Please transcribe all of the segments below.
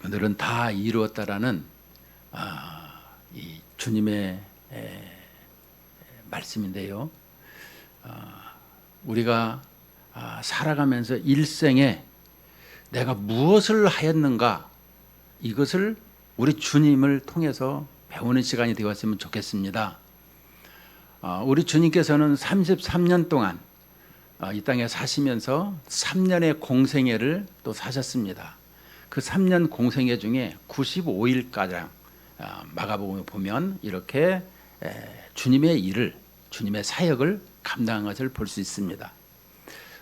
오늘은 다 이루었다라는 이 주님의 말씀인데요. 우리가 살아가면서 일생에 내가 무엇을 하였는가, 이것을 우리 주님을 통해서 배우는 시간이 되었으면 좋겠습니다. 우리 주님께서는 33년 동안 이 땅에 사시면서 3년의 공생애를 또 사셨습니다. 그 3년 공생애 중에 95일가량 마가복음에 보면 이렇게 주님의 일을, 주님의 사역을 감당한 것을 볼 수 있습니다.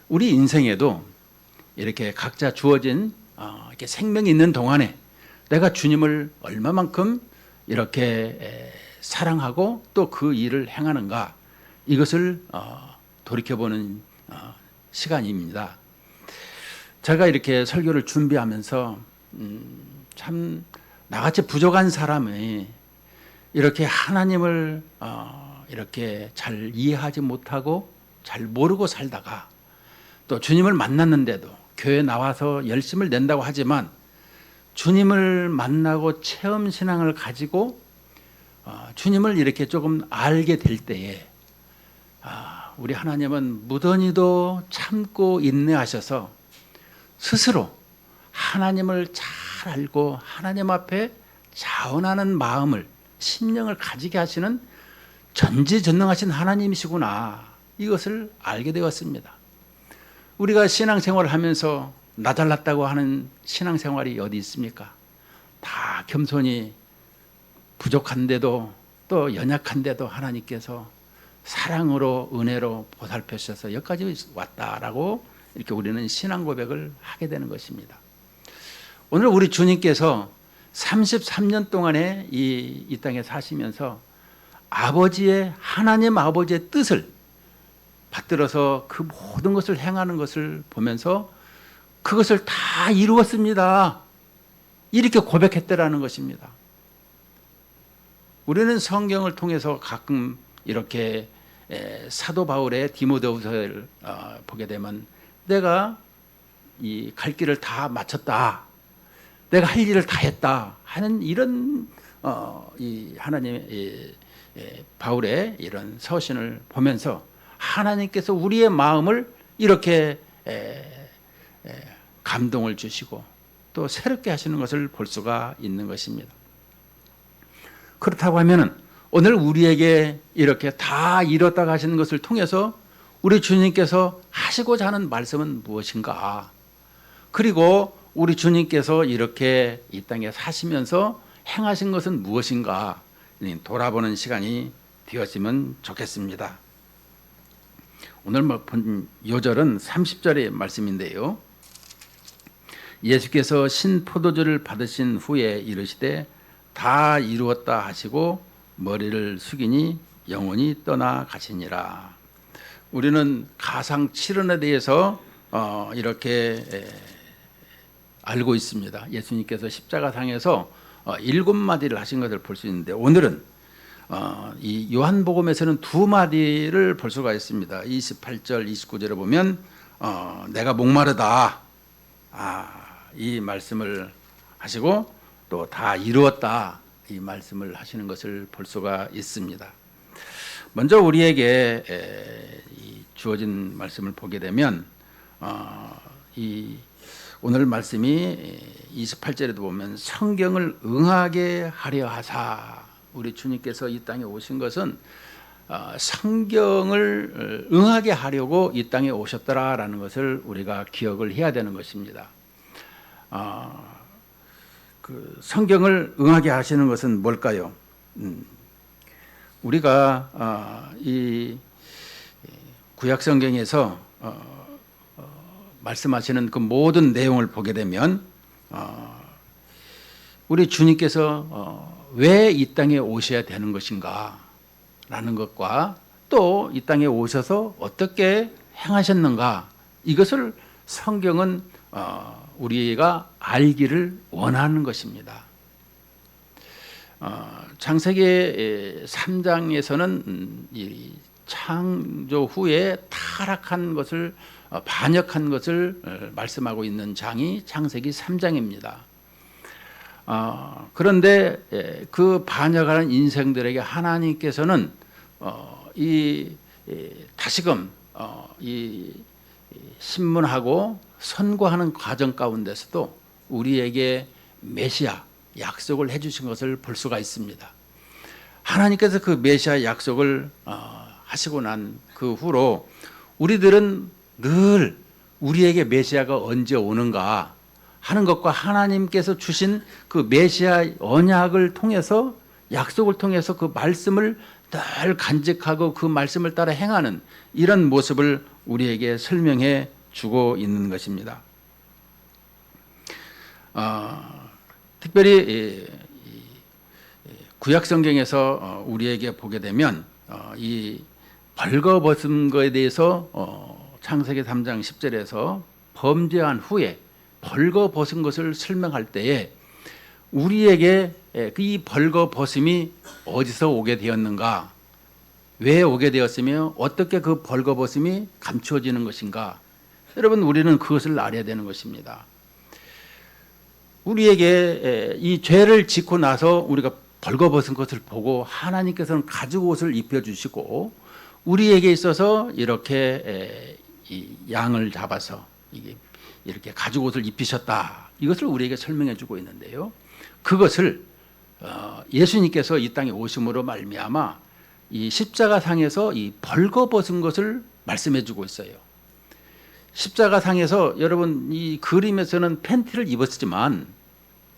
우리 인생에도 이렇게 각자 주어진 이렇게 생명이 있는 동안에 내가 주님을 얼마만큼 이렇게 사랑하고 또 그 일을 행하는가, 이것을 돌이켜보는 시간입니다. 제가 이렇게 설교를 준비하면서 참 나같이 부족한 사람이 이렇게 하나님을 이렇게 잘 이해하지 못하고 잘 모르고 살다가 또 주님을 만났는데도 교회에 나와서 열심을 낸다고 하지만 주님을 만나고 체험 신앙을 가지고 주님을 이렇게 조금 알게 될 때에 우리 하나님은 무던히도 참고 인내하셔서 스스로 하나님을 잘 알고 하나님 앞에 자원하는 마음을, 심령을 가지게 하시는 전지전능하신 하나님이시구나, 이것을 알게 되었습니다. 우리가 신앙생활을 하면서 나 잘났다고 하는 신앙생활이 어디 있습니까? 다 겸손히 부족한데도 또 연약한데도 하나님께서 사랑으로 은혜로 보살펴 주셔서 여기까지 왔다라고 이렇게 우리는 신앙 고백을 하게 되는 것입니다. 오늘 우리 주님께서 33년 동안에 이 땅에 사시면서 하나님 아버지의 뜻을 받들어서 그 모든 것을 행하는 것을 보면서 그것을 다 이루었습니다, 이렇게 고백했다라는 것입니다. 우리는 성경을 통해서 가끔 이렇게 사도 바울의 디모데후서를 보게 되면 내가 이 갈 길을 다 마쳤다, 내가 할 일을 다 했다 하는 이런 이 하나님의 바울의 이런 서신을 보면서 하나님께서 우리의 마음을 이렇게 감동을 주시고 또 새롭게 하시는 것을 볼 수가 있는 것입니다. 그렇다고 하면은 오늘 우리에게 이렇게 다 이뤘다고 하시는 것을 통해서 우리 주님께서 하시고자 하는 말씀은 무엇인가, 그리고 우리 주님께서 이렇게 이 땅에 사시면서 행하신 것은 무엇인가 돌아보는 시간이 되었으면 좋겠습니다. 오늘 본 요절은 30절의 말씀인데요. 예수께서 신포도주를 받으신 후에 이르시되 다 이루었다 하시고 머리를 숙이니 영원히 떠나가시니라. 우리는 가상 7원에 대해서 이렇게 알고 있습니다. 예수님께서 십자가상에서 7마디를 하신 것을 볼 수 있는데 오늘은 이 요한복음에서는 2마디를 볼 수가 있습니다. 28절 29절에 보면 내가 목마르다, 이 말씀을 하시고 또 다 이루었다, 이 말씀을 하시는 것을 볼 수가 있습니다. 먼저 우리에게 이 주어진 말씀을 보게 되면 이 오늘 말씀이 28절에도 보면 성경을 응하게 하려 하사, 우리 주님께서 이 땅에 오신 것은 성경을 응하게 하려고 이 땅에 오셨더라라는 것을 우리가 기억을 해야 되는 것입니다. 그 성경을 응하게 하시는 것은 뭘까요? 우리가 이 구약 성경에서 말씀하시는 그 모든 내용을 보게 되면 우리 주님께서 왜 이 땅에 오셔야 되는 것인가 라는 것과 또 이 땅에 오셔서 어떻게 행하셨는가, 이것을 성경은 우리가 알기를 원하는 것입니다. 창세기 3장에서는 이 창조 후에 타락한 것을 반역한 것을 말씀하고 있는 장이 창세기 3장입니다. 그런데 그 반역하는 인생들에게 하나님께서는 다시금 이 신문하고 선고하는 과정 가운데서도 우리에게 메시아 약속을 해주신 것을 볼 수가 있습니다. 하나님께서 그 메시아 약속을 하시고 난 그 후로 우리들은 늘 우리에게 메시아가 언제 오는가 하는 것과 하나님께서 주신 그 메시아 언약을 통해서 약속을 통해서 그 말씀을 늘 간직하고 그 말씀을 따라 행하는 이런 모습을 우리에게 설명해 주고 있는 것입니다. 특별히 구약 성경에서 우리에게 보게 되면 이 벌거벗은 것에 대해서 창세기 3장 10절에서 범죄한 후에 벌거벗은 것을 설명할 때에 우리에게 이 벌거벗음이 어디서 오게 되었는가, 왜 오게 되었으며 어떻게 그 벌거벗음이 감추어지는 것인가, 여러분 우리는 그것을 알아야 되는 것입니다. 우리에게 이 죄를 짓고 나서 우리가 벌거벗은 것을 보고 하나님께서는 가죽 옷을 입혀주시고 우리에게 있어서 이렇게 이 양을 잡아서 이렇게 가죽 옷을 입히셨다, 이것을 우리에게 설명해 주고 있는데요. 그것을 예수님께서 이 땅에 오심으로 말미암아 이 십자가상에서 이 벌거벗은 것을 말씀해 주고 있어요. 십자가상에서 여러분 이 그림에서는 팬티를 입었지만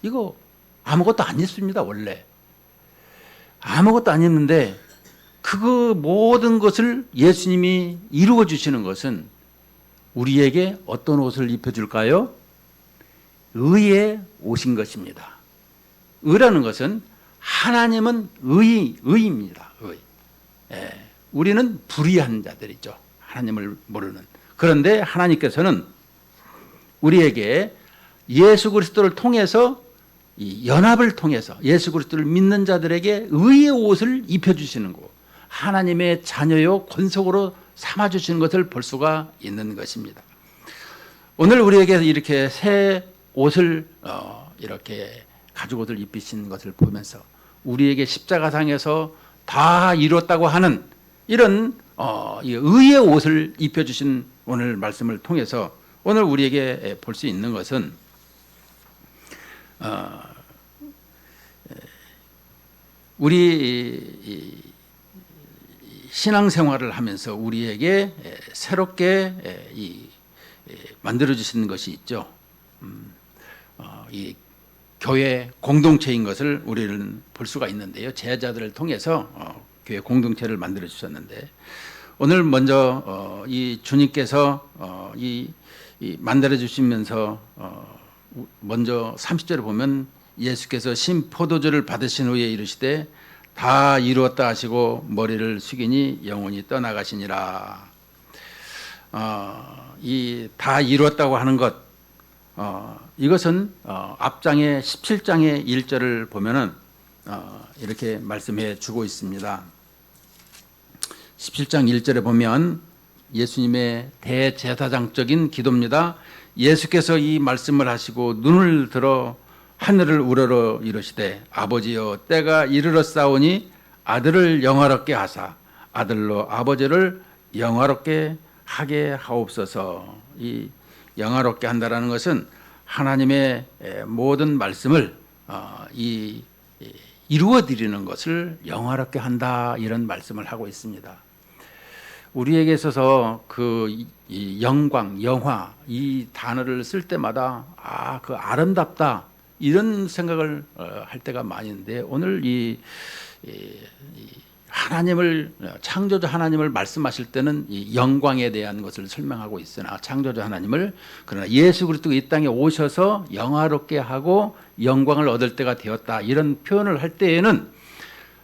이거 아무것도 안 입습니다. 원래 아무것도 안 입는데 그 모든 것을 예수님이 이루어 주시는 것은 우리에게 어떤 옷을 입혀줄까요? 의의 옷인 것입니다. 의라는 것은 하나님은 의입니다. 의. 우리는 불의한 자들이죠. 하나님을 모르는. 그런데 하나님께서는 우리에게 예수 그리스도를 통해서 이 연합을 통해서 예수 그리스도를 믿는 자들에게 의의 옷을 입혀주시는 거, 하나님의 자녀요 권속으로 삼아주시는 것을 볼 수가 있는 것입니다. 오늘 우리에게 이렇게 새 옷을 이렇게 가죽 옷을 입히신 것을 보면서 우리에게 십자가상에서 다 이뤘다고 하는 이런 의의 옷을 입혀주신 오늘 말씀을 통해서 오늘 우리에게 볼 수 있는 것은 우리 신앙생활을 하면서 우리에게 새롭게 만들어 주시는 것이 있죠. 이 교회 공동체인 것을 우리는 볼 수가 있는데요. 제자들을 통해서 교회 공동체를 만들어 주셨는데 오늘 먼저 이 주님께서 만들어 주시면서 먼저 30절에 보면 예수께서 신 포도주를 받으신 후에 이르시되 다 이루었다 하시고 머리를 숙이니 영혼이 떠나가시니라. 이 다 이루었다고 하는 것, 이것은 앞장의 17장의 1절을 보면은 이렇게 말씀해 주고 있습니다. 17장 1절에 보면 예수님의 대제사장적인 기도입니다. 예수께서 이 말씀을 하시고 눈을 들어 하늘을 우러러 이르시되 아버지여 때가 이르렀사오니 아들을 영화롭게 하사 아들로 아버지를 영화롭게 하게 하옵소서. 이 영화롭게 한다라는 것은 하나님의 모든 말씀을 이루어 드리는 것을 영화롭게 한다, 이런 말씀을 하고 있습니다. 우리에게 있어서 이 영광, 영화 이 단어를 쓸 때마다 그 아름답다 이런 생각을 할 때가 많이 있는데 오늘 이 하나님을 창조주 하나님을 말씀하실 때는 이 영광에 대한 것을 설명하고 있으나 창조주 하나님을, 그러나 예수 그리스도가 이 땅에 오셔서 영화롭게 하고 영광을 얻을 때가 되었다 이런 표현을 할 때에는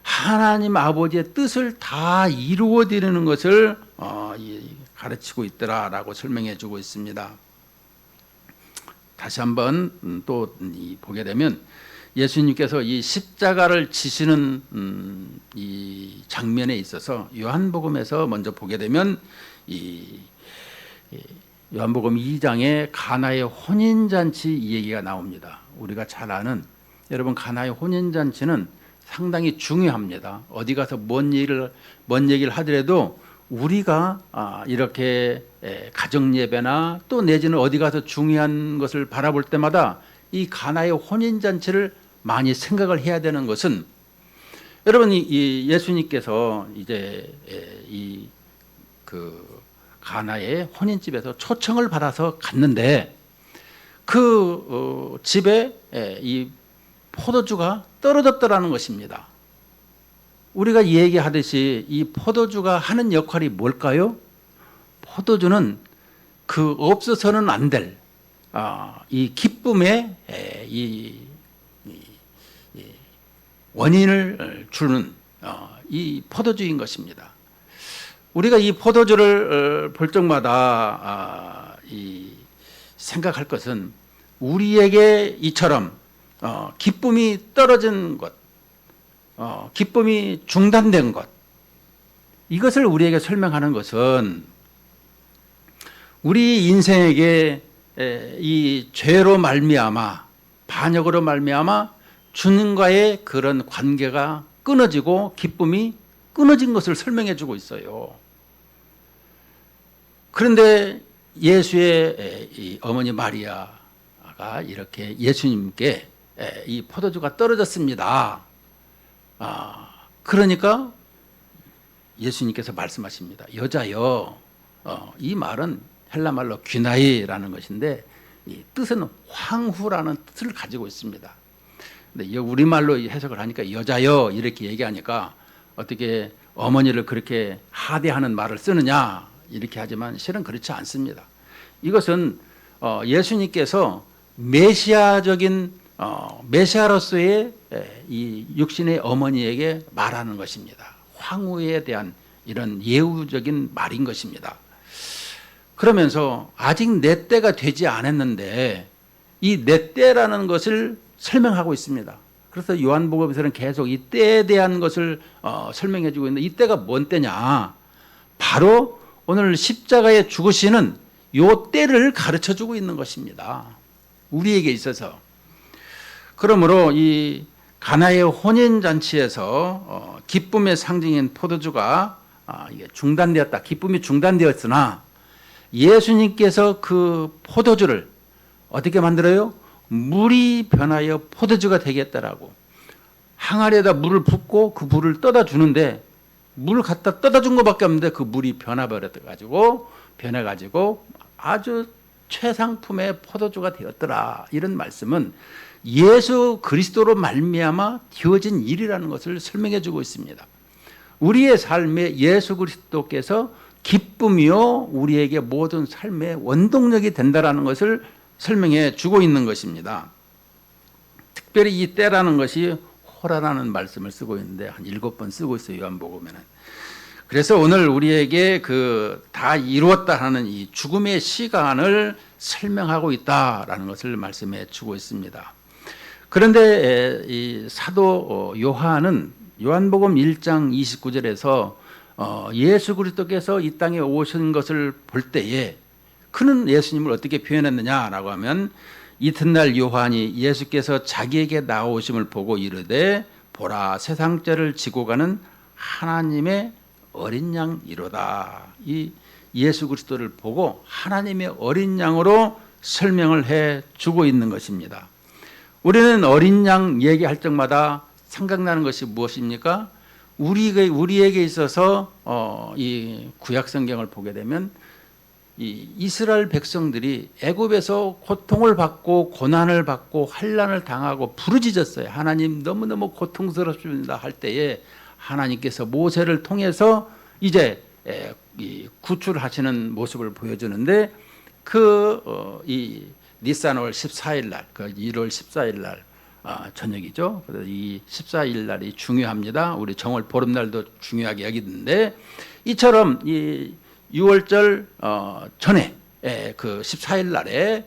하나님 아버지의 뜻을 다 이루어 드리는 것을 가르치고 있더라라고 설명해 주고 있습니다. 다시 한번 또 보게 되면 예수님께서 이 십자가를 지시는 이 장면에 있어서 요한복음에서 먼저 보게 되면 이 요한복음 2장에 가나의 혼인잔치 이 얘기가 나옵니다. 우리가 잘 아는, 여러분, 가나의 혼인잔치는 상당히 중요합니다. 어디 가서 뭔 얘기를 하더라도 우리가 이렇게 가정예배나 또 내지는 어디 가서 중요한 것을 바라볼 때마다 이 가나의 혼인잔치를 많이 생각을 해야 되는 것은, 여러분, 이 예수님께서 이제 이 가나의 혼인집에서 초청을 받아서 갔는데 그 집에 이 포도주가 떨어졌더라는 것입니다. 우리가 얘기하듯이 이 포도주가 하는 역할이 뭘까요? 포도주는 없어서는 안 될 이 기쁨의 이 원인을 주는 이 포도주인 것입니다. 우리가 이 포도주를 볼 적마다 생각할 것은 우리에게 이처럼 기쁨이 떨어진 것, 기쁨이 중단된 것, 이것을 우리에게 설명하는 것은 우리 인생에게 이 죄로 말미암아, 반역으로 말미암아 주님과의 그런 관계가 끊어지고 기쁨이 끊어진 것을 설명해 주고 있어요. 그런데 예수의 이 어머니 마리아가 이렇게 예수님께 이 포도주가 떨어졌습니다. 그러니까 예수님께서 말씀하십니다. 여자여, 이 말은 헬라말로 귀나이라는 것인데 이 뜻은 황후라는 뜻을 가지고 있습니다. 근데 우리말로 해석을 하니까 여자여 이렇게 얘기하니까 어떻게 어머니를 그렇게 하대하는 말을 쓰느냐 이렇게 하지만 실은 그렇지 않습니다. 이것은 예수님께서 메시아적인 메시아로서의 이 육신의 어머니에게 말하는 것입니다. 황후에 대한 이런 예우적인 말인 것입니다. 그러면서 아직 내 때가 되지 않았는데 이 내 때라는 것을 설명하고 있습니다. 그래서 요한복음에서는 계속 이 때에 대한 것을 설명해 주고 있는데 이 때가 뭔 때냐? 바로 오늘 십자가에 죽으시는 요 때를 가르쳐 주고 있는 것입니다. 우리에게 있어서. 그러므로 이 가나의 혼인잔치에서 기쁨의 상징인 포도주가 이게 중단되었다. 기쁨이 중단되었으나 예수님께서 그 포도주를 어떻게 만들어요? 물이 변하여 포도주가 되겠다라고. 항아리에다 물을 붓고 그 물을 떠다 주는데 물을 갖다 떠다 준 것밖에 없는데 그 물이 변해가지고 아주 최상품의 포도주가 되었더라. 이런 말씀은 예수 그리스도로 말미암아 되어진 일이라는 것을 설명해 주고 있습니다. 우리의 삶에 예수 그리스도께서 기쁨이요 우리에게 모든 삶의 원동력이 된다라는 것을 설명해 주고 있는 것입니다. 특별히 이 때라는 것이 호라라는 말씀을 쓰고 있는데 한 7번 쓰고 있어요. 요한복음에는. 그래서 오늘 우리에게 다 이루었다 하는 이 죽음의 시간을 설명하고 있다라는 것을 말씀해 주고 있습니다. 그런데 이 사도 요한은 요한복음 1장 29절에서 예수 그리스도께서 이 땅에 오신 것을 볼 때에 그는 예수님을 어떻게 표현했느냐라고 하면 이튿날 요한이 예수께서 자기에게 나오심을 보고 이르되 보라 세상죄를 지고 가는 하나님의 어린 양이로다. 이 예수 그리스도를 보고 하나님의 어린 양으로 설명을 해 주고 있는 것입니다. 우리는 어린 양 얘기할 적마다 생각나는 것이 무엇입니까? 우리에게 있어서 이 구약 성경을 보게 되면 이 이스라엘 백성들이 애굽에서 고통을 받고 고난을 받고 환난을 당하고 부르짖었어요. 하나님 너무너무 고통스럽습니다 할 때에 하나님께서 모세를 통해서 이제 구출하시는 모습을 보여주는데 이 니산월 14일 날, 1월 14일 날 저녁이죠. 그래서 이 14일 날이 중요합니다. 우리 정월 보름날도 중요하게 여기는데 이처럼 이 6월절 전에 그 14일 날에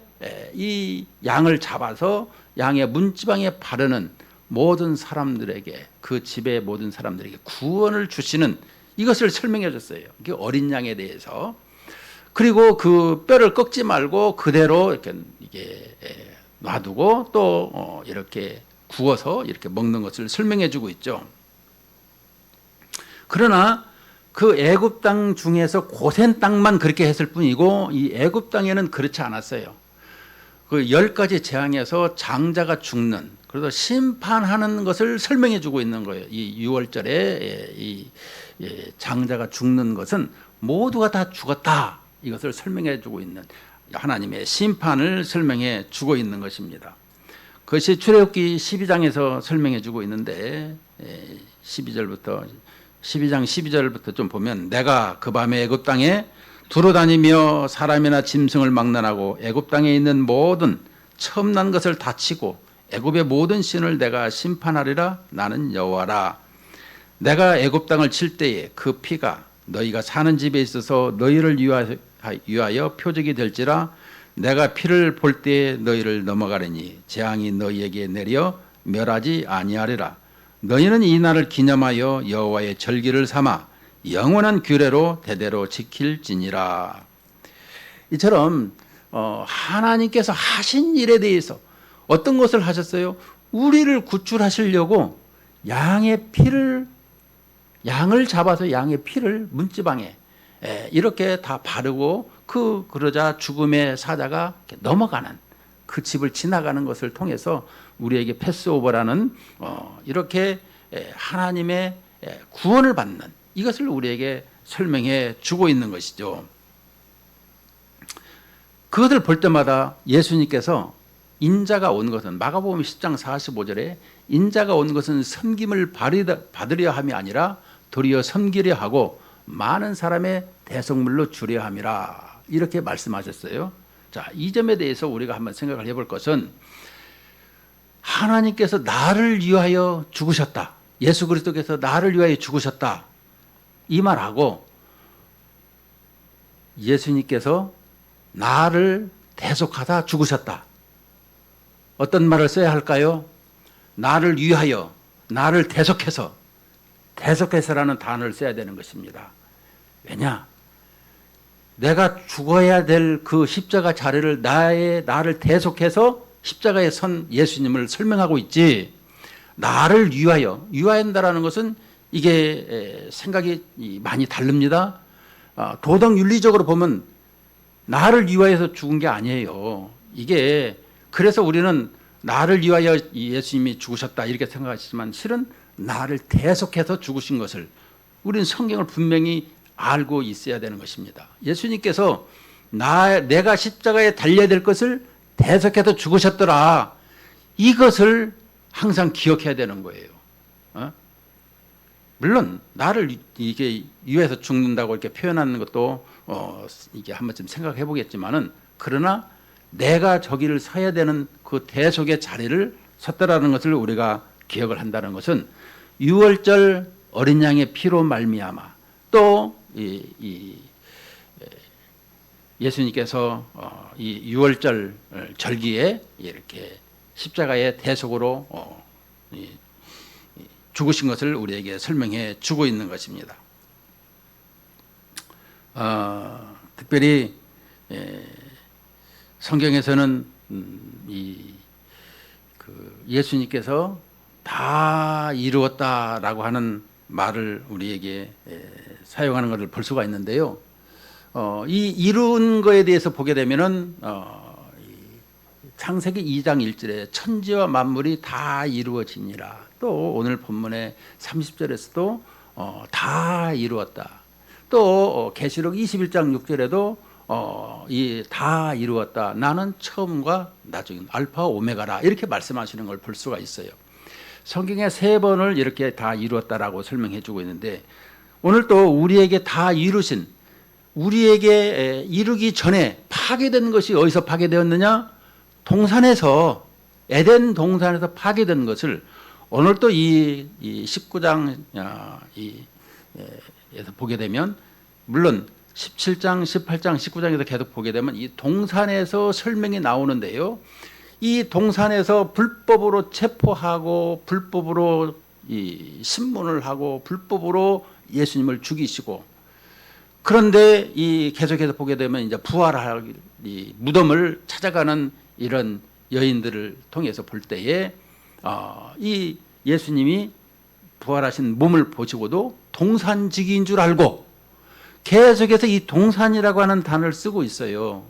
이 양을 잡아서 양의 문지방에 바르는 모든 사람들에게, 그 집의 모든 사람들에게 구원을 주시는 이것을 설명해 줬어요. 이게 어린 양에 대해서. 그리고 그 뼈를 꺾지 말고 그대로 이렇게 이게 놔두고 또 이렇게 구워서 이렇게 먹는 것을 설명해 주고 있죠. 그러나 그 애굽 땅 중에서 고센 땅만 그렇게 했을 뿐이고 이 애굽 땅에는 그렇지 않았어요. 그 10가지 재앙에서 장자가 죽는, 그래서 심판하는 것을 설명해 주고 있는 거예요. 이 6월절에 이 장자가 죽는 것은 모두가 다 죽었다, 이것을 설명해 주고 있는 하나님의 심판을 설명해 주고 있는 것입니다. 그것이 출애굽기 12장에서 설명해 주고 있는데 12장 12절부터 좀 보면, 내가 그 밤에 애굽 땅에 두루 다니며 사람이나 짐승을 막론하고 애굽 땅에 있는 모든 처음 난 것을 다 치고 애굽의 모든 신을 내가 심판하리라. 나는 여호와라. 내가 애굽 땅을 칠 때에 그 피가 너희가 사는 집에 있어서 너희를 위하여 표적이 될지라. 내가 피를 볼 때에 너희를 넘어가리니 재앙이 너희에게 내려 멸하지 아니하리라. 너희는 이 날을 기념하여 여호와의 절기를 삼아 영원한 규례로 대대로 지킬지니라. 이처럼 하나님께서 하신 일에 대해서 어떤 것을 하셨어요? 우리를 구출하시려고 양을 잡아서 양의 피를 문지방에 이렇게 다 바르고 그러자 죽음의 사자가 넘어가는, 그 집을 지나가는 것을 통해서 우리에게 패스오버라는 이렇게 하나님의 구원을 받는 이것을 우리에게 설명해 주고 있는 것이죠. 그것을 볼 때마다 예수님께서 인자가 온 것은, 마가복음 10장 45절에 인자가 온 것은 섬김을 받으려 함이 아니라 도리어 섬기려 하고 많은 사람의 대속물로 주려 함이라, 이렇게 말씀하셨어요. 자, 이 점에 대해서 우리가 한번 생각을 해볼 것은, 하나님께서 나를 위하여 죽으셨다, 예수 그리스도께서 나를 위하여 죽으셨다, 이 말하고 예수님께서 나를 대속하다 죽으셨다, 어떤 말을 써야 할까요? 나를 위하여, 나를 대속해서라는 단어를 써야 되는 것입니다. 왜냐? 내가 죽어야 될 그 십자가 자리를 나를 대속해서 십자가에 선 예수님을 설명하고 있지, 나를 위하한다라는 것은 이게 생각이 많이 다릅니다. 도덕 윤리적으로 보면 나를 위하여서 죽은 게 아니에요. 이게 그래서 우리는 나를 위하여 예수님이 죽으셨다 이렇게 생각하시지만, 실은 나를 대속해서 죽으신 것을 우리는 성경을 분명히 알고 있어야 되는 것입니다. 예수님께서 내가 십자가에 달려야 될 것을 대속해서 죽으셨더라, 이것을 항상 기억해야 되는 거예요. 물론 나를 이게 위해서 죽는다고 이렇게 표현하는 것도 이게 한 번쯤 생각해 보겠지만은, 그러나 내가 저기를 서야 되는 그 대속의 자리를 섰다라는 것을 우리가 기억을 한다는 것은, 6월절 어린 양의 피로 말미암아 또 예수님께서 이 6월절 절기에 이렇게 십자가의 대속으로 죽으신 것을 우리에게 설명해 주고 있는 것입니다. 특별히 성경에서는 예수님께서 다 이루었다라고 하는 말을 우리에게 사용하는 것을 볼 수가 있는데요. 이 이룬 거에 대해서 보게 되면은 창세기 2장 1절에 천지와 만물이 다 이루어지니라. 또 오늘 본문의 30절에서도 다 이루었다. 또 계시록 21장 6절에도 다 이루었다. 나는 처음과 나중인 알파 오메가라, 이렇게 말씀하시는 걸 볼 수가 있어요. 성경에 3번을 이렇게 다 이루었다라고 설명해 주고 있는데, 오늘 또 우리에게 다 이루신, 우리에게 이루기 전에 파괴된 것이 어디서 파괴되었느냐? 동산에서, 에덴 동산에서 파괴된 것을 오늘 또 이 19장 에서 보게 되면, 물론 17장, 18장, 19장에서 계속 보게 되면 이 동산에서 설명이 나오는데요. 이 동산에서 불법으로 체포하고 불법으로 이 신문을 하고 불법으로 예수님을 죽이시고, 그런데 이 계속해서 보게 되면 이제 부활할 이 무덤을 찾아가는 이런 여인들을 통해서 볼 때에 이 예수님이 부활하신 몸을 보시고도 동산지기인 줄 알고 계속해서 이 동산이라고 하는 단어를 쓰고 있어요.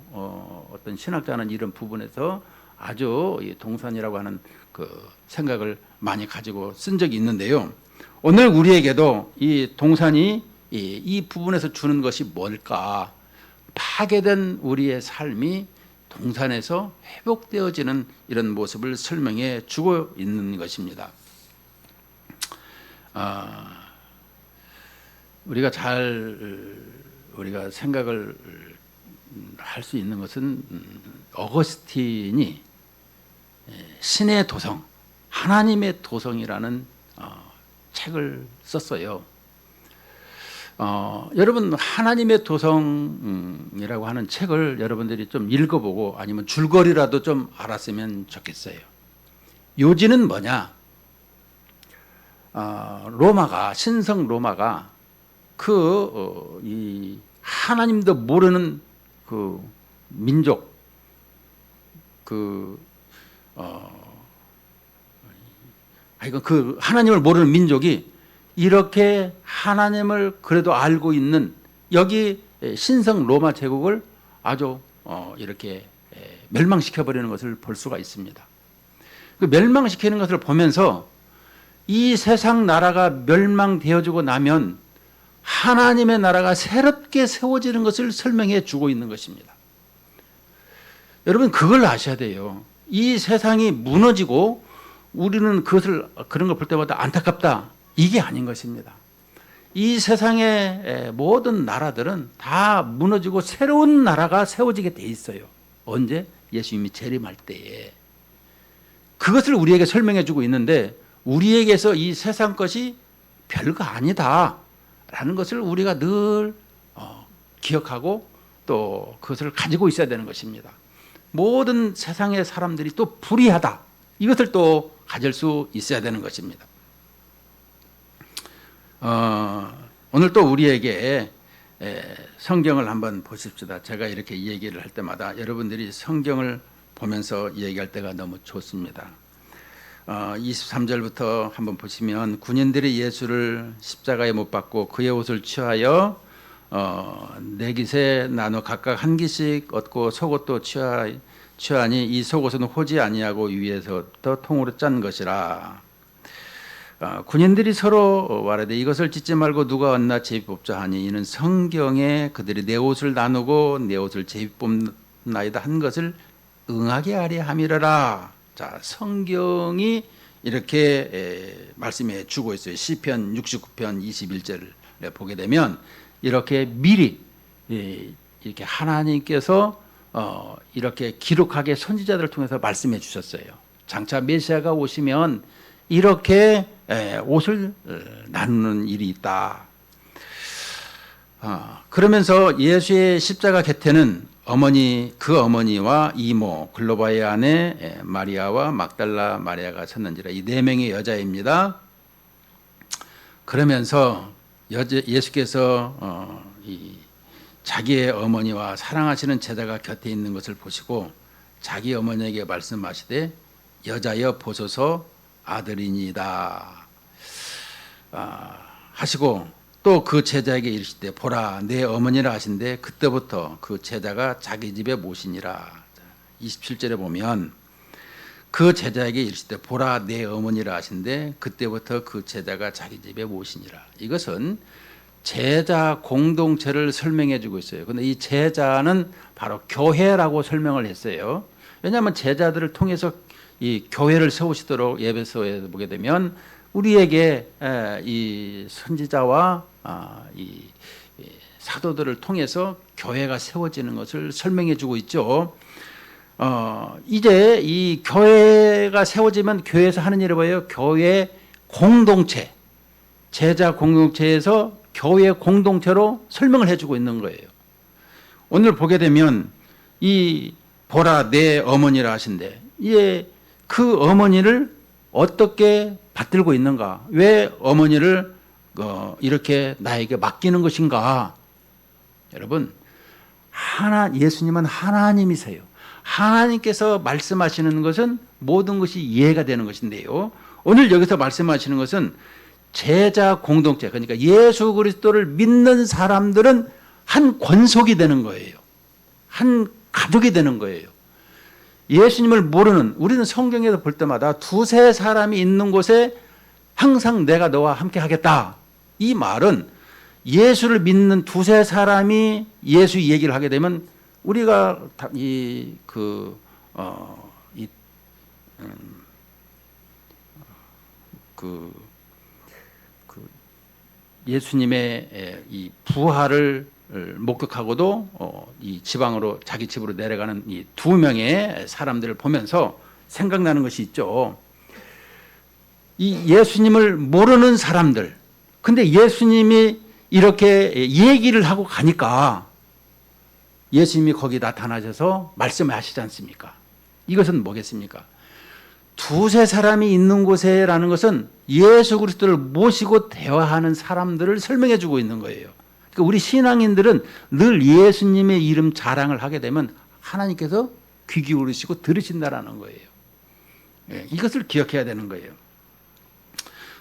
어떤 신학자는 이런 부분에서 아주 이 동산이라고 하는 그 생각을 많이 가지고 쓴 적이 있는데요. 오늘 우리에게도 이 동산이 이 부분에서 주는 것이 뭘까? 파괴된 우리의 삶이 동산에서 회복되어지는 이런 모습을 설명해 주고 있는 것입니다. 우리가 생각을 할 수 있는 것은 어거스틴이 신의 도성, 하나님의 도성이라는 책을 썼어요. 여러분, 하나님의 도성이라고 하는 책을 여러분들이 좀 읽어보고 아니면 줄거리라도 좀 알았으면 좋겠어요. 요지는 뭐냐? 로마가, 신성 로마가 이 하나님도 모르는 그 민족, 그 하나님을 모르는 민족이 이렇게 하나님을 그래도 알고 있는 여기 신성 로마 제국을 아주 이렇게 멸망시켜 버리는 것을 볼 수가 있습니다. 그 멸망시키는 것을 보면서 이 세상 나라가 멸망되어지고 나면 하나님의 나라가 새롭게 세워지는 것을 설명해 주고 있는 것입니다. 여러분, 그걸 아셔야 돼요. 이 세상이 무너지고 우리는 그런 걸 볼 때마다 안타깝다, 이게 아닌 것입니다. 이 세상의 모든 나라들은 다 무너지고 새로운 나라가 세워지게 돼 있어요. 언제? 예수님이 재림할 때에. 그것을 우리에게 설명해 주고 있는데, 우리에게서 이 세상 것이 별거 아니다 라는 것을 우리가 늘 기억하고 또 그것을 가지고 있어야 되는 것입니다. 모든 세상의 사람들이 또 불의하다, 이것을 또 가질 수 있어야 되는 것입니다. 오늘 또 우리에게 성경을 한번 보십시다. 제가 이렇게 얘기를 할 때마다 여러분들이 성경을 보면서 얘기할 때가 너무 좋습니다. 23절부터 한번 보시면, 군인들이 예수를 십자가에 못 박고 그의 옷을 취하여 네 깃에 나눠 각각 한 깃씩 얻고 속옷도 취하니 이 속옷은 호지 아니하고 위에서부터 통으로 짠 것이라. 군인들이 서로 말하되 이것을 찢지 말고 누가 얻나 제비뽑자 하니 이는 성경에 그들이 내 옷을 나누고 내 옷을 제비뽑나이다 한 것을 응하게 하려 함이라라. 자, 성경이 이렇게 말씀해 주고 있어요. 시편 69편 21절을 보게 되면 이렇게 미리 이렇게 하나님께서 이렇게 기록하게 선지자들을 통해서 말씀해 주셨어요. 장차 메시아가 오시면 이렇게 옷을 나누는 일이 있다. 그러면서 예수의 십자가 곁에는 그 어머니와 이모 글로바의 아내 마리아와 막달라 마리아가 섰는지라. 이 네 명의 여자입니다. 그러면서 예수께서 자기의 어머니와 사랑하시는 제자가 곁에 있는 것을 보시고 자기 어머니에게 말씀하시되 여자여 보소서 아들이니이다 하시고, 또 그 제자에게 이르시되 보라 내 어머니라 하신데 그때부터 그 제자가 자기 집에 모시니라. 27절에 보면 그 제자에게 이르시되 보라 내 어머니라 하신데 그때부터 그 제자가 자기 집에 모시니라. 이것은 제자 공동체를 설명해 주고 있어요. 그런데 이 제자는 바로 교회라고 설명을 했어요. 왜냐하면 제자들을 통해서 이 교회를 세우시도록 예배서에 보게 되면 우리에게 이 선지자와 이 사도들을 통해서 교회가 세워지는 것을 설명해 주고 있죠. 이제 이 교회가 세워지면 교회에서 하는 일이 뭐예요? 교회 공동체, 제자 공동체에서 교회 공동체로 설명을 해주고 있는 거예요. 오늘 보게 되면 이 보라 내 어머니라 하신데 예, 그 어머니를 어떻게 받들고 있는가? 왜 어머니를 이렇게 나에게 맡기는 것인가? 여러분, 예수님은 하나님이세요. 하나님께서 말씀하시는 것은 모든 것이 이해가 되는 것인데요. 오늘 여기서 말씀하시는 것은 제자 공동체, 그러니까 예수 그리스도를 믿는 사람들은 한 권속이 되는 거예요. 한 가족이 되는 거예요. 예수님을 모르는, 우리는 성경에서 볼 때마다 두세 사람이 있는 곳에 항상 내가 너와 함께 하겠다. 이 말은 예수를 믿는 두세 사람이 예수 얘기를 하게 되면 우리가 예수님의 이 부활을 목격하고도 이 지방으로 자기 집으로 내려가는 이 두 명의 사람들을 보면서 생각나는 것이 있죠. 이 예수님을 모르는 사람들, 근데 예수님이 이렇게 얘기를 하고 가니까 예수님이 거기 나타나셔서 말씀하시지 않습니까? 이것은 뭐겠습니까? 두세 사람이 있는 곳에라는 것은 예수 그리스도를 모시고 대화하는 사람들을 설명해 주고 있는 거예요. 그러니까 우리 신앙인들은 늘 예수님의 이름 자랑을 하게 되면 하나님께서 귀 기울이시고 들으신다라는 거예요. 이것을 기억해야 되는 거예요.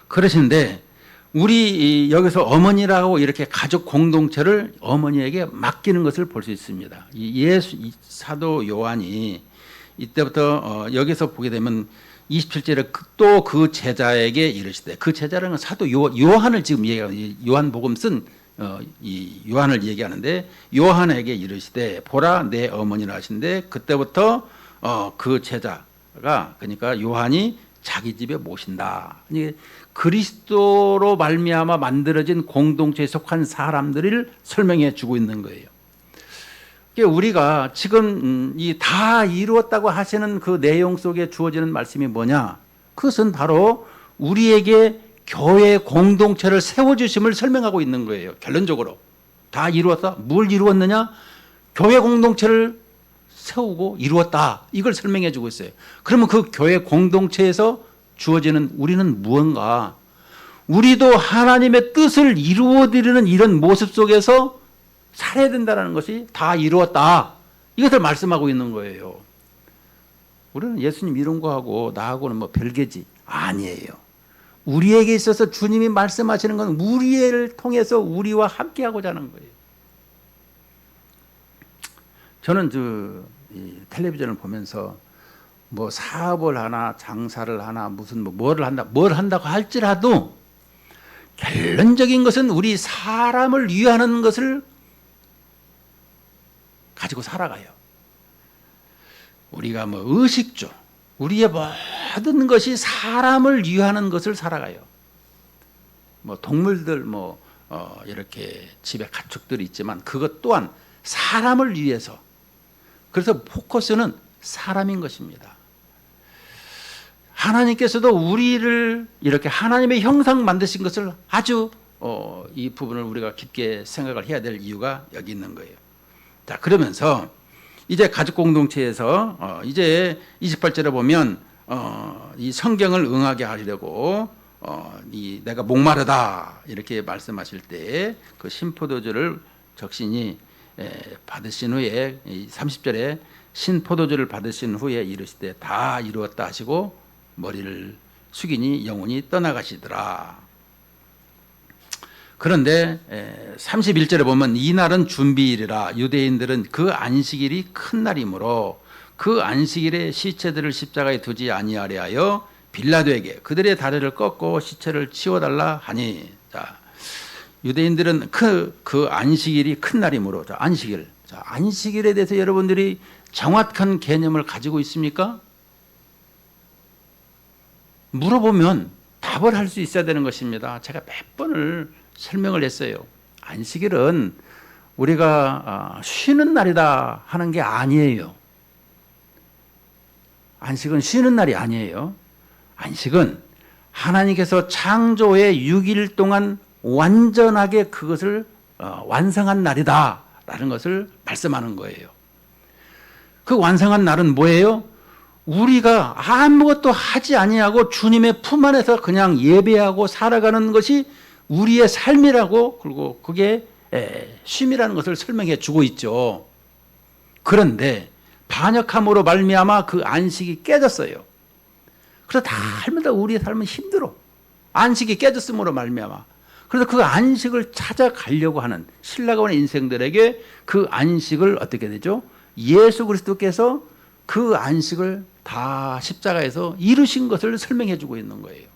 그러시는데 우리 여기서 어머니라고 이렇게 가족 공동체를 어머니에게 맡기는 것을 볼 수 있습니다. 이 사도 요한이 이때부터 여기서 보게 되면 27절에 또 그 제자에게 이르시되, 그 제자라는 건 사도 요한을 지금 얘기하는, 요한복음 쓴 이 요한을 얘기하는데, 요한에게 이르시되 보라 내 어머니라 하신데, 그때부터 그 제자가, 그러니까 요한이 자기 집에 모신다. 그리스도로 말미암아 만들어진 공동체에 속한 사람들을 설명해 주고 있는 거예요. 우리가 지금 이 다 이루었다고 하시는 그 내용 속에 주어지는 말씀이 뭐냐? 그것은 바로 우리에게 교회 공동체를 세워주심을 설명하고 있는 거예요. 결론적으로 다 이루었다. 뭘 이루었느냐? 교회 공동체를 세우고 이루었다. 이걸 설명해 주고 있어요. 그러면 그 교회 공동체에서 주어지는 우리는 무언가? 우리도 하나님의 뜻을 이루어드리는 이런 모습 속에서 살아야 된다는 것이 다 이루었다. 이것을 말씀하고 있는 거예요. 우리는 예수님 이런 거 하고 나하고는 뭐 별개지. 아니에요. 우리에게 있어서 주님이 말씀하시는 건 우리를 통해서 우리와 함께 하고자 하는 거예요. 저는 텔레비전을 보면서 뭐 사업을 하나 장사를 하나 무슨 뭘 한다고 할지라도 결론적인 것은 우리 사람을 위하는 것을 가지고 살아가요. 우리가 뭐 의식주, 우리의 모든 것이 사람을 위하는 것을 살아가요. 뭐 동물들 이렇게 집에 가축들이 있지만 그것 또한 사람을 위해서. 그래서 포커스는 사람인 것입니다. 하나님께서도 우리를 이렇게 하나님의 형상 만드신 것을 아주 이 부분을 우리가 깊게 생각을 해야 될 이유가 여기 있는 거예요. 자, 그러면서 이제 가족 공동체에서 이제 28절에 보면 이 성경을 응하게 하려고 내가 목마르다 이렇게 말씀하실 때 그 신포도주를 적신이 받으신 후에 30절에 신포도주를 받으신 후에 이르시되 다 이루었다 하시고 머리를 숙이니 영혼이 떠나가시더라. 그런데 31절에 보면 이날은 준비일이라 유대인들은 그 안식일이 큰 날이므로 그 안식일에 시체들을 십자가에 두지 아니하려 하여 빌라도에게 그들의 다리를 꺾고 시체를 치워달라 하니, 자, 유대인들은 그 안식일이 큰 날이므로, 자, 안식일에 대해서 여러분들이 정확한 개념을 가지고 있습니까? 물어보면 답을 할 수 있어야 되는 것입니다. 제가 몇 번을 설명을 했어요. 안식일은 우리가 쉬는 날이다 하는 게 아니에요. 안식은 쉬는 날이 아니에요. 안식은 하나님께서 창조의 6일 동안 완전하게 그것을 완성한 날이다 라는 것을 말씀하는 거예요. 그 완성한 날은 뭐예요? 우리가 아무것도 하지 아니하고 주님의 품 안에서 그냥 예배하고 살아가는 것이 우리의 삶이라고, 그리고 그게 쉼이라는 것을 설명해 주고 있죠. 그런데 반역함으로 말미암아 그 안식이 깨졌어요. 그래서 날마다 우리의 삶은 힘들어. 안식이 깨졌음으로 말미암아. 그래서 그 안식을 찾아가려고 하는 신라가 오는 인생들에게 그 안식을 어떻게 되죠? 예수 그리스도께서 그 안식을 다 십자가에서 이루신 것을 설명해 주고 있는 거예요.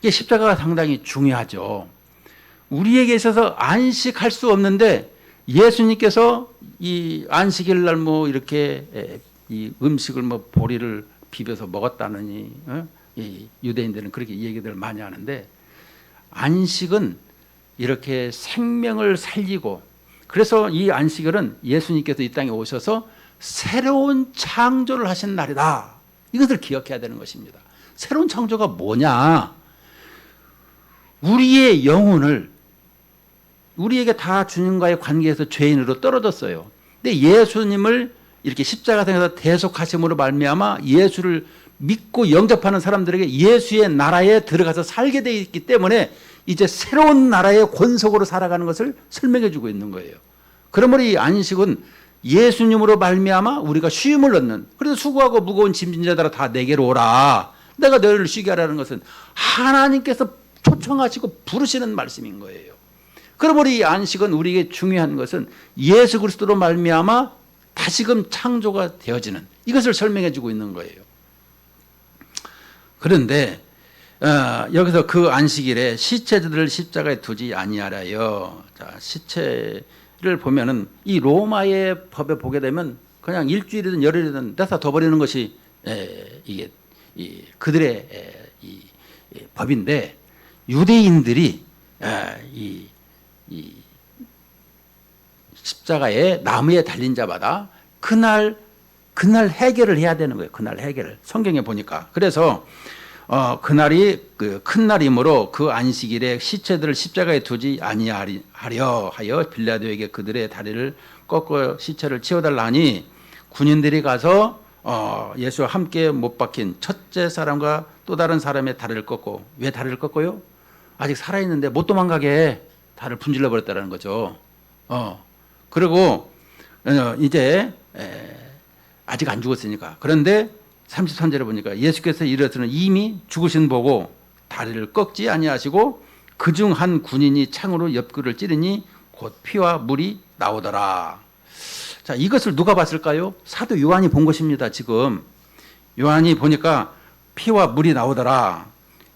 이게 십자가가 상당히 중요하죠. 우리에게 있어서 안식할 수 없는데 예수님께서 이 안식일 날 뭐 이렇게 이 음식을 뭐 보리를 비벼서 먹었다느니, 이 유대인들은 그렇게 얘기들 많이 하는데, 안식은 이렇게 생명을 살리고, 그래서 이 안식일은 예수님께서 이 땅에 오셔서 새로운 창조를 하신 날이다. 이것을 기억해야 되는 것입니다. 새로운 창조가 뭐냐? 우리의 영혼을, 우리에게 다 주님과의 관계에서 죄인으로 떨어졌어요. 근데 예수님을 이렇게 십자가상에서 대속하심으로 말미암아 예수를 믿고 영접하는 사람들에게 예수의 나라에 들어가서 살게 되어 있기 때문에 이제 새로운 나라의 권속으로 살아가는 것을 설명해 주고 있는 거예요. 그러므로 이 안식은 예수님으로 말미암아 우리가 쉼을 얻는, 그래서 수고하고 무거운 짐진 자들아 다 내게로 오라, 내가 너희를 쉬게 하라는 것은 하나님께서 초청하시고 부르시는 말씀인 거예요. 그러므로 이 안식은 우리에게 중요한 것은 예수 그리스도로 말미암아 다시금 창조가 되어지는, 이것을 설명해 주고 있는 거예요. 그런데 여기서 그 안식일에 시체들을 십자가에 두지 아니하라요. 자, 시체를 보면은 이 로마의 법에 보게 되면 그냥 일주일이든 열흘이든 내다 둬버리는 것이 이게 그들의 이 법인데, 유대인들이 이 십자가에 나무에 달린 자마다 그날 해결을 해야 되는 거예요. 그날 해결을 성경에 보니까. 그래서 그날이 그 큰 날이므로 그 안식일에 시체들을 십자가에 두지 아니하려 하여 빌라도에게 그들의 다리를 꺾어 시체를 치워달라 하니, 군인들이 가서 예수와 함께 못 박힌 첫째 사람과 또 다른 사람의 다리를 꺾고, 왜 다리를 꺾어요? 아직 살아있는데 못 도망가게 다리를 분질러 버렸다는 거죠. 그리고 이제 아직 안 죽었으니까. 그런데 33절에 보니까 예수께서 이르시는 이미 죽으신 보고 다리를 꺾지 아니하시고 그중 한 군인이 창으로 옆구리를 찌르니 곧 피와 물이 나오더라. 자, 이것을 누가 봤을까요? 사도 요한이 본 것입니다. 지금 요한이 보니까 피와 물이 나오더라.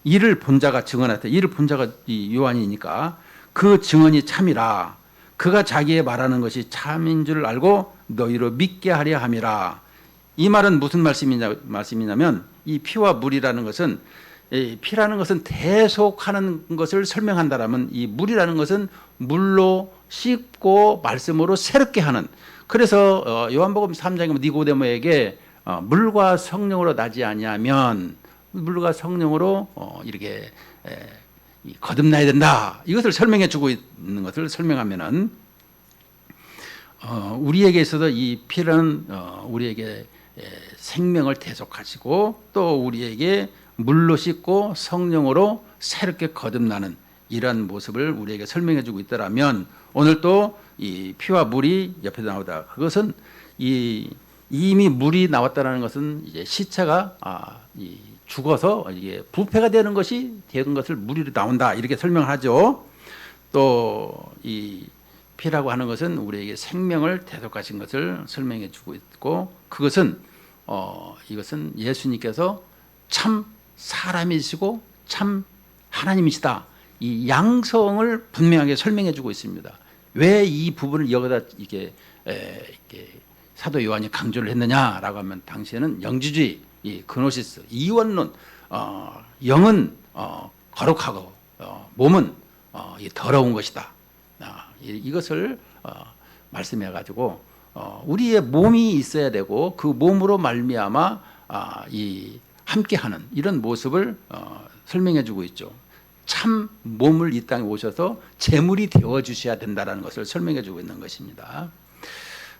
이를 본 자가 증언하되, 이를 본 자가 이 요한이니까 그 증언이 참이라. 그가 자기의 말하는 것이 참인 줄 알고 너희로 믿게 하려 함이라. 이 말은 무슨 말씀이냐면, 이 피와 물이라는 것은, 피라는 것은 대속하는 것을 설명한다라면, 이 물이라는 것은 물로 씻고 말씀으로 새롭게 하는. 그래서 요한복음 3장에 니고데모에게 물과 성령으로 나지 아니하면 물과 성령으로 이렇게 거듭나야 된다, 이것을 설명해 주고 있는 것을 설명하면은, 우리에게 있어서 이 피는 우리에게 생명을 대속하시고 또 우리에게 물로 씻고 성령으로 새롭게 거듭나는 이러한 모습을 우리에게 설명해 주고 있더라면, 오늘 또 이 피와 물이 옆에 나오다, 그것은 이미 물이 나왔다는 것은 이제 시체가 죽어서 이게 부패가 되는 것을 물이 나온다, 이렇게 설명을 하죠. 또 이 피라고 하는 것은 우리에게 생명을 대속하신 것을 설명해 주고 있고, 그것은 이것은 예수님께서 참 사람이시고 참 하나님이시다, 이 양성을 분명하게 설명해 주고 있습니다. 왜 이 부분을 여기다 이렇게 사도 요한이 강조를 했느냐라고 하면, 당시에는 영주주의, 이 그노시스, 이원론, 영은 거룩하고 몸은 더러운 것이다, 이것을 말씀해 가지고 우리의 몸이 있어야 되고 그 몸으로 말미암아 이 함께하는 이런 모습을 설명해 주고 있죠. 참 몸을 이 땅에 오셔서 제물이 되어 주셔야 된다는 것을 설명해 주고 있는 것입니다.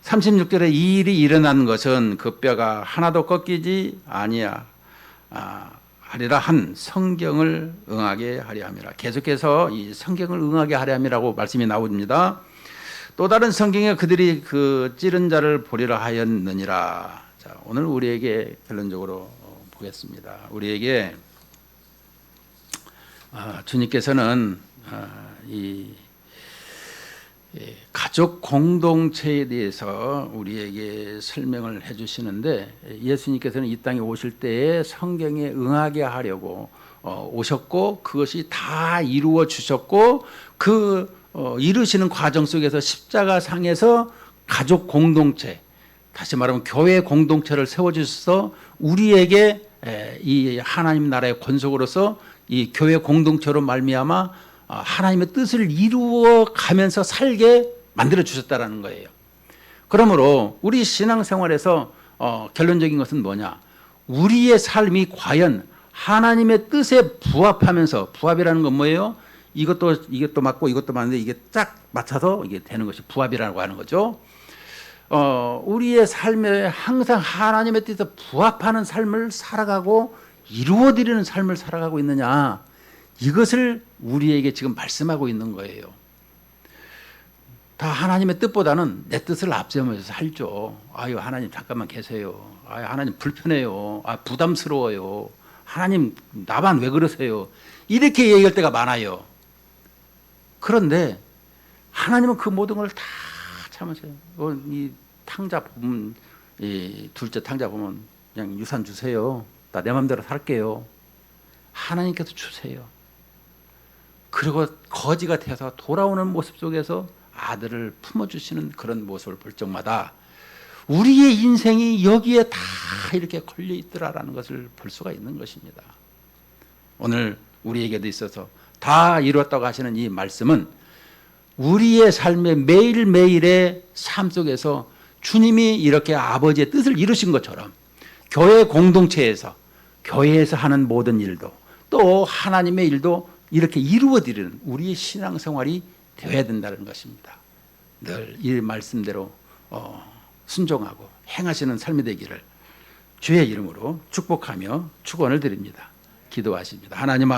36절에 이 일이 일어난 것은 그 뼈가 하나도 꺾이지 아니야 하리라 한 성경을 응하게 하려 함이라. 계속해서 이 성경을 응하게 하려 함이라고 말씀이 나옵니다. 또 다른 성경에 그들이 그 찌른 자를 보리라 하였느니라. 자, 오늘 우리에게 결론적으로 보겠습니다. 우리에게 주님께서는 이 가족 공동체에 대해서 우리에게 설명을 해주시는데, 예수님께서는 이 땅에 오실 때에 성경에 응하게 하려고 오셨고 그것이 다 이루어 주셨고 그 이루시는 과정 속에서 십자가 상에서 가족 공동체, 다시 말하면 교회 공동체를 세워주셔서 우리에게 이 하나님 나라의 권속으로서 이 교회 공동체로 말미암아 하나님의 뜻을 이루어 가면서 살게 만들어 주셨다라는 거예요. 그러므로 우리 신앙생활에서 결론적인 것은 뭐냐? 우리의 삶이 과연 하나님의 뜻에 부합하면서, 부합이라는 건 뭐예요? 이것도 맞고 이것도 맞는데 이게 딱 맞춰서 이게 되는 것이 부합이라고 하는 거죠. 우리의 삶에 항상 하나님의 뜻에 부합하는 삶을 살아가고 이루어드리는 삶을 살아가고 있느냐, 이것을 우리에게 지금 말씀하고 있는 거예요. 다 하나님의 뜻보다는 내 뜻을 앞세우면서 살죠. 아유, 하나님 잠깐만 계세요. 아유, 하나님 불편해요. 아, 부담스러워요. 하나님 나만 왜 그러세요? 이렇게 얘기할 때가 많아요. 그런데 하나님은 그 모든 걸 다 참으세요. 이 탕자 보면, 이 둘째 탕자 보면 그냥 유산 주세요. 나 내 마음대로 살게요. 하나님께서 주세요. 그리고 거지가 되어서 돌아오는 모습 속에서 아들을 품어주시는 그런 모습을 볼 적마다 우리의 인생이 여기에 다 이렇게 걸려 있더라라는 것을 볼 수가 있는 것입니다. 오늘 우리에게도 있어서 다 이루었다고 하시는 이 말씀은 우리의 삶의 매일매일의 삶 속에서 주님이 이렇게 아버지의 뜻을 이루신 것처럼 교회 공동체에서, 교회에서 하는 모든 일도, 또 하나님의 일도 이렇게 이루어드리는 우리의 신앙생활이 되어야 된다는 것입니다. 늘 이 말씀대로 순종하고 행하시는 삶이 되기를 주의 이름으로 축복하며 축원을 드립니다. 기도하십니다. 하나님